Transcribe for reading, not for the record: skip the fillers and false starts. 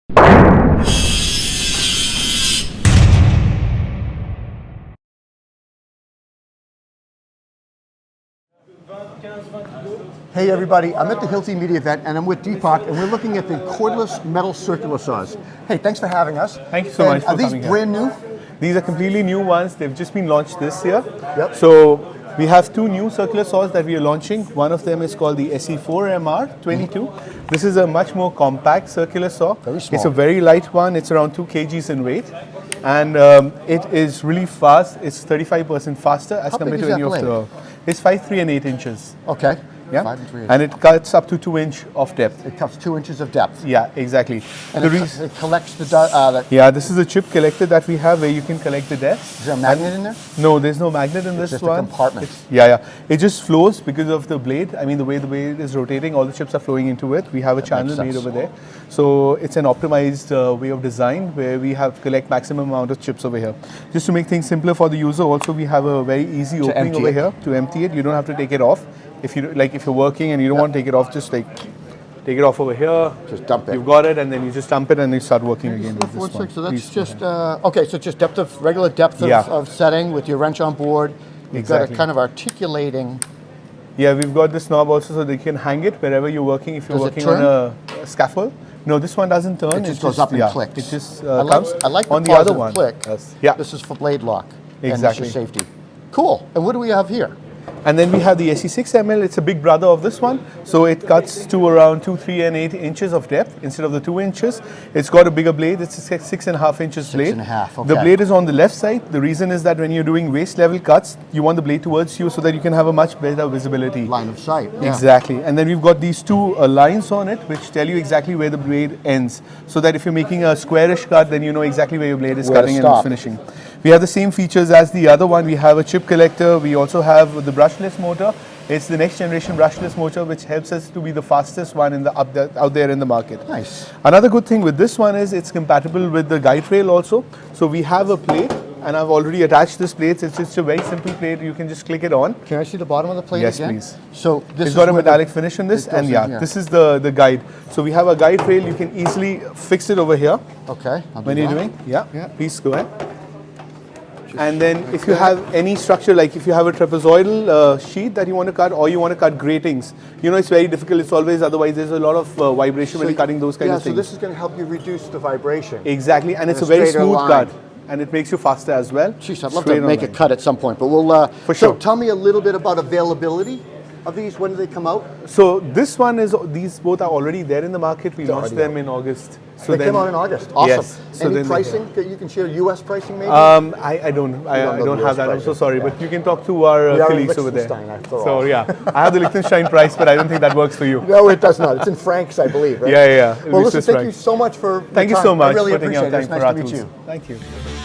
Hey everybody, I'm at the Hilti Media event and I'm with Deepak and we're looking at the cordless metal circular saws. Hey, thanks for having us. Thank you so much for coming. Are these brand new? These are completely new ones. They've just been launched this year. Yep. So we have two new circular saws that we are launching. One of them is called the SE4MR22. This is a much more compact circular saw. Very small. It's a very light one. It's around 2 kgs in weight. And it is really fast. It's 35% faster as How compared big to is any that of the... It's 5, 3 and 8 inches. Okay. Yeah, 5 and 3 and it cuts up to 2 inches of depth. It cuts 2 inches of depth. Yeah, exactly. And it collects the yeah, this is a chip collector that we have where you can collect the depth. Is there a magnet in there? No, there's no magnet in this just one. A compartment. Yeah. It just flows because of the blade. I mean, the way the blade is rotating, all the chips are flowing into it. We have a channel made over there. So it's an optimized way of design where we have collect maximum amount of chips over here. Just to make things simpler for the user, also we have a very easy opening over here to empty it. You don't have to take it off. If you're working and you don't want to take it off, just take it off over here. Just dump it. You've got it, and then you just dump it, and you start working again with this one. So that's just okay. So just regular depth of setting with your wrench on board. You've got a kind of articulating. Yeah, we've got this knob also, so they can hang it wherever you're working. If you're working on a scaffold. No, this one doesn't turn. It just goes up and clicks. It just comes I like on the other one. Click. Yes. Yeah. This is for blade lock. Exactly. And this is safety. Cool. And what do we have here? And then we have the SE6ML. It's a big brother of this one. So it cuts to around 2, 3 and 8 inches of depth instead of the 2 inches. It's got a bigger blade. It's a 6.5 inches blade. 6.5, okay. The blade is on the left side. The reason is that when you're doing waist level cuts, you want the blade towards you so that you can have a much better visibility. Line of sight. Yeah. Exactly. And then we've got these two lines on it which tell you exactly where the blade ends. So that if you're making a squarish cut, then you know exactly where your blade is cutting and finishing. We have the same features as the other one. We have a chip collector. We also have the brushless motor. It's the next generation brushless motor which helps us to be the fastest one out there in the market. Nice. Another good thing with this one is it's compatible with the guide rail also. So we have a plate and I've already attached this plate. It's just a very simple plate. You can just click it on. Can I see the bottom of the plate again? Yes, please. So this it's got a metallic finish in this and this is the guide. So we have a guide rail. You can easily fix it over here. Okay. When you're doing, please go ahead. And then if you have any structure, like if you have a trapezoidal sheet that you want to cut or you want to cut gratings, you know it's very difficult. It's always, otherwise there's a lot of vibration when you're cutting those kind of things. So this is going to help you reduce the vibration. Exactly, and it's a very smooth cut. And it makes you faster as well. Jeez, I'd love to make a cut at some point, but we'll... For sure. So tell me a little bit about availability of these. When do they come out? So this one is, these both are already there in the market. We launched them in August. So they came out in August. Awesome. Yes. So any pricing that you can share? US pricing maybe? I don't have that. I'm so sorry, but you can talk to our colleagues over there. So yeah, I have the Liechtenstein price, but I don't think that works for you. No, it does not. It's in francs, I believe. Right? Yeah. Well, listen, thank you so much for Thank you so much I really for taking appreciate out it. time It's for nice to meet our you. tools. Thank you.